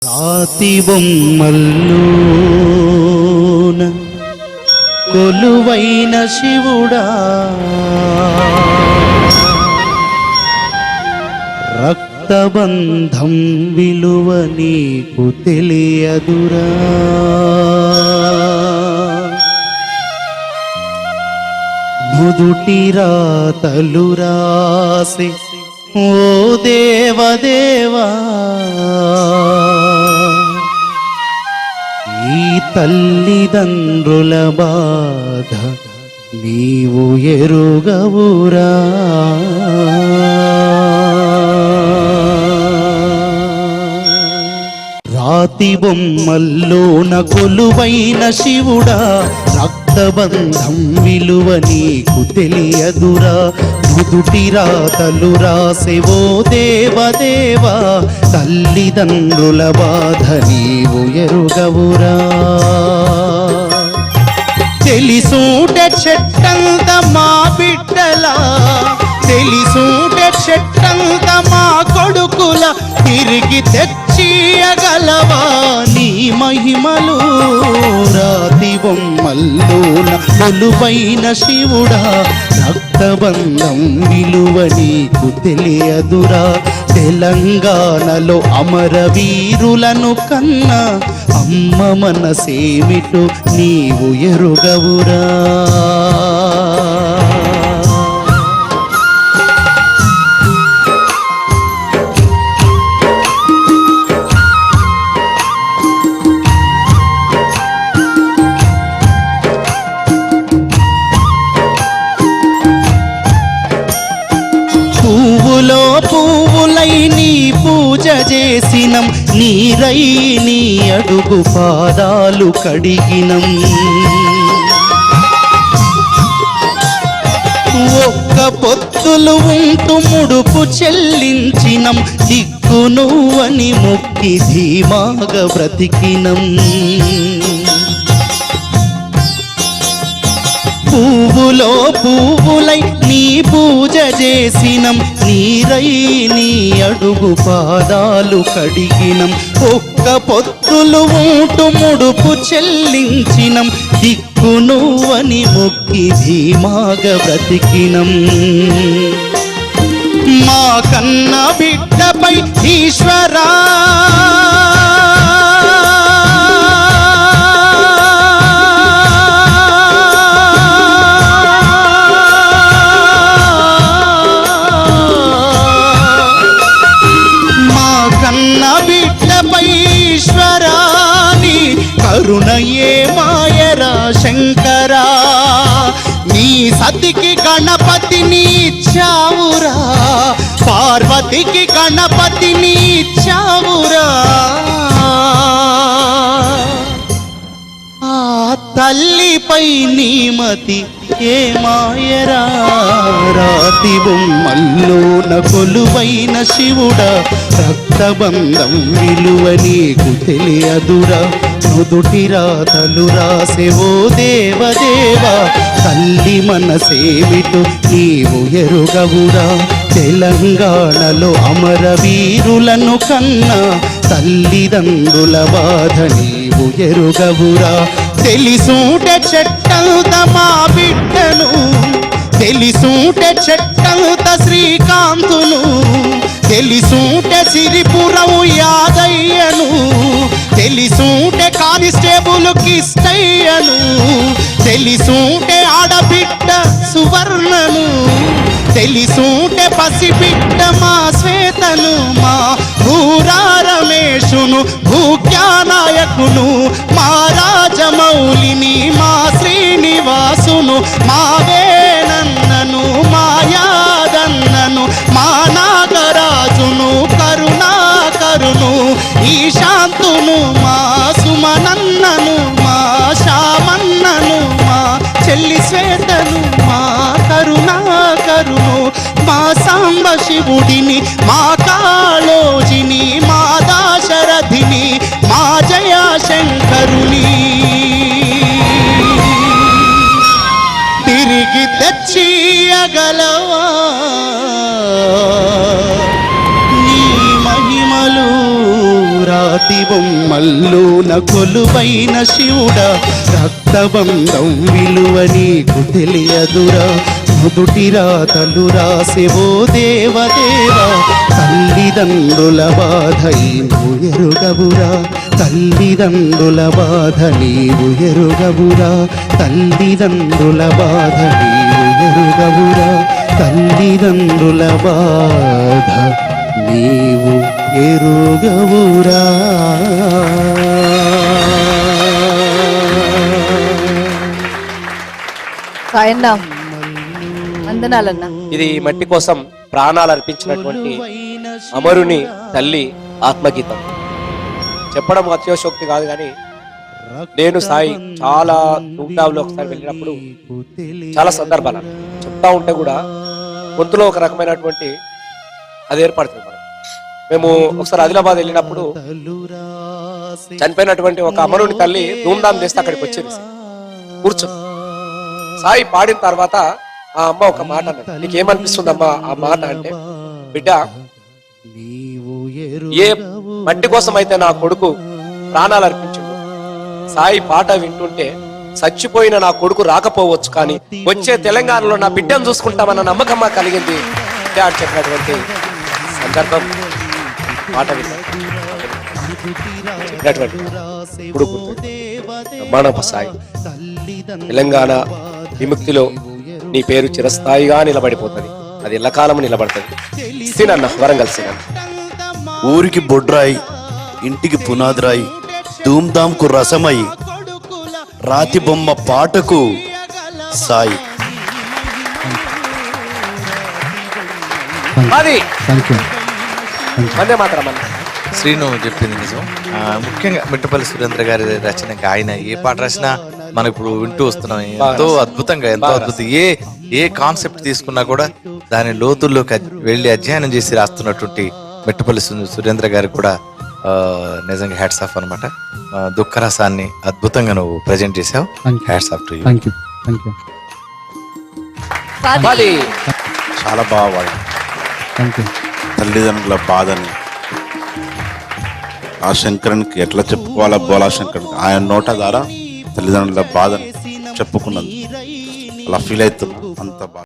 రాతి బొమ్మల్లోన కొలువైన శివుడా, రక్తబంధం విలువ నీకు తెలియదురా. నుదుటి రాతలు రాసి ఓ దేవదేవా, ఈ తల్లిదండ్రుల బాధ నీవు ఎరుగవురా. రాతి బొమ్మల్లోన కొలువైన శివుడా, రక్తబంధం విలువ నీకు తెలియదురా. నుదుటి రాతలు రాసెవో దేవదేవా, తల్లిదండ్రుల బాధ నీవు ఎరుగవురా. తెలిసూటే చెట్టంత మా బిడ్డలా, తెలిసూటే చెట్టంత మా కొడుకుల, తిరిగి తెచ్చియగలవా నీ మహిమలు. రాతి బొమ్మల్లోన కొలువైన శివుడా, రక్తబంధం విలువ నీకు తెలియదురా. తెలంగాణలో అమరవీరులను కన్నా అమ్మ మనసేమిటో నీవు ఎరుగవురా. పువ్వులో పువ్వులై నీ పూజ చేసినం, నీరై నీ అడుగు పాదాలు కడిగినం. ఒక్క పొత్తులు ఉంటూ ముడుపు చెల్లించినం, దిక్కు నువ్వని మొక్కి ధీమాగా బ్రతికినం. పువ్వులో పువ్వులై నీ పూజ చేసినం, నీరై నీ అడుగు పాదాలు కడిగినం. ఒక్క పొత్తులు ఉంటూ ముడుపు చెల్లించినం, దిక్కు నువ్వని మొక్కి ధీమాగా బ్రతికినం. మా కన్న బిడ్డపై ఈశ్వరా, కరుణయే మాయరా శంకరా. నీ సతికి గణపతిని ఇచ్చావురా, పార్వతికి గణపతిని ఇచ్చావురా. ఆ తల్లిపై నీమతి ఏ మాయరా. రాతి బొమ్మల్లోన కొలువైన శివుడా, రక్తబంధం విలువ నీకు తెలియదురా. నుదుటి రాతలు రాసెవో దేవదేవా, తల్లి మనసేమిటో నీవు ఎరుగవురా. తెలంగాణలో అమరవీరులను కన్నా తల్లిదండ్రుల బాధ నీవు ఎరుగవురా. తెలిసూటే చెట్టంత మా బిడ్డను, తెలిసూటే చెట్టంత శ్రీకాంతును, తెలిసూటే సిరిపురము యాదయ్యను, తెలిసూటే కానిస్టేబుల్ కిష్టయ్యను, తెలిసూటే ఆడబిడ్డ సువర్ణను, తెలిసూటే పసిబిడ్డ మా శ్వేతను, మా భూరా రమేశును, భూజ్ఞానాయకును, మా రాజమౌళిని, మా శ్రీనివాసును, మా వేణన్నను, మా యాదన్నను, మా నాగరాజును, కరుణాకరును, ఈశాంతును, మా సుమనన్నను, మా శామన్నను, మా చెల్లి శ్వేతను, మా కరుణాకరును, మా సాంబ శివుడిని, మా కాళోజిని, మా దాశరథిని, మా జయశంకరుని తిరిగి తెచ్చియగలవా. నీ మహిమలు రాతి బొమ్మల్లోన కొలువైన శివుడా, రక్తబంధం విలువ నీకు తెలియదురా. నుదుటి రాతలు రాసేవో దేవదేవా, తల్లిదండ్రుల బాధ నీవు ఎరుగవురా. తల్లిదండ్రుల బాధ నీవు ఎరుగవురా. తల్లిదండ్రుల బాధ నీవు ఎరుగవురా. తల్లిదండ్రుల బాధ నీవు ఎరుగవురా. సాయన్న వందనాలన్నా. ఇది మట్టి కోసం ప్రాణాలు అర్పించినటువంటి అమరుని తల్లి ఆత్మగీతం. చెప్పడం అత్యోశోక్తి కాదు, కానీ నేను సాయి చాలా ధూమ్ధాంలో ఒకసారి వెళ్ళినప్పుడు చాలా సందర్భాలు చెప్తా ఉంటే కూడా గొంతులో ఒక రకమైనటువంటి అది ఏర్పడుతుంది. మేము ఒకసారి ఆదిలాబాద్ వెళ్ళినప్పుడు చనిపోయినటువంటి ఒక అమరుని తల్లి ధూమ్ధాం చేస్తే అక్కడికి వచ్చేది కూర్చుంది. సాయి పాడిన తర్వాత ఆ అమ్మ ఒక మాట అన్నది, నీకేమనిపిస్తుందమ్మా ఆ మాట అంటే, బిడ్డ ఏ మట్టి కోసం అయితే నా కొడుకు ప్రాణాలు అర్పించుడు, సాయి పాట వింటుంటే చచ్చిపోయిన నా కొడుకు రాకపోవచ్చు, కానీ వచ్చే తెలంగాణలో నా బిడ్డను చూసుకుంటామన్న నమ్మకం కలిగింది అని చెప్పినటువంటి సందర్భం పాట చెప్పినటువంటి ఇప్పుడు బ్రహ్మాండ సాయి. తెలంగాణ విముక్తిలో నీ పేరు చిరస్థాయిగా నిలబడిపోతుంది, అది ఎల్లకాలము నిలబడుతుంది. సినన్న వరంగల్ సినన్న. ఊరికి బొడ్రాయి, ఇంటికి పునాదిరాయి, ధూమ్ధాంకు రసమై, రాతి బొమ్మ పాటకు సాయి. అది వందే మాత్రం అన్న. శ్రీను చెప్పింది నిజం. ముఖ్యంగా మిట్టపల్లి సురేంద్ర గారి రచనకి ఆయన ఏ పాట రాసినా మనం ఇప్పుడు వింటూ వస్తున్నాం. ఎంతో అద్భుతంగా, ఎంతో అద్భుతం. ఏ కాన్సెప్ట్ తీసుకున్నా కూడా దాని లోతుల్లోకి వెళ్ళి అధ్యయనం చేసి రాస్తున్నటువంటి మిట్టపల్లి సురేంద్ర గారికి కూడా నిజంగా హ్యాట్స్ ఆఫ్ అనమాట. దుఃఖరసాన్ని అద్భుతంగా నువ్వు ప్రజెంట్ చేసావు. Hats off to you. అది చాలా బాగా వాడు. తల్లిదండ్రుల బాధని ఆ శంకరునికి ఎట్లా చెప్పుకోవాలా, బోలా శంకరునికి ఆయన నోట ద్వారా తల్లిదండ్రుల బాధని చెప్పుకున్నది అలా ఫీల్ అవుతున్నా. అంత బాగా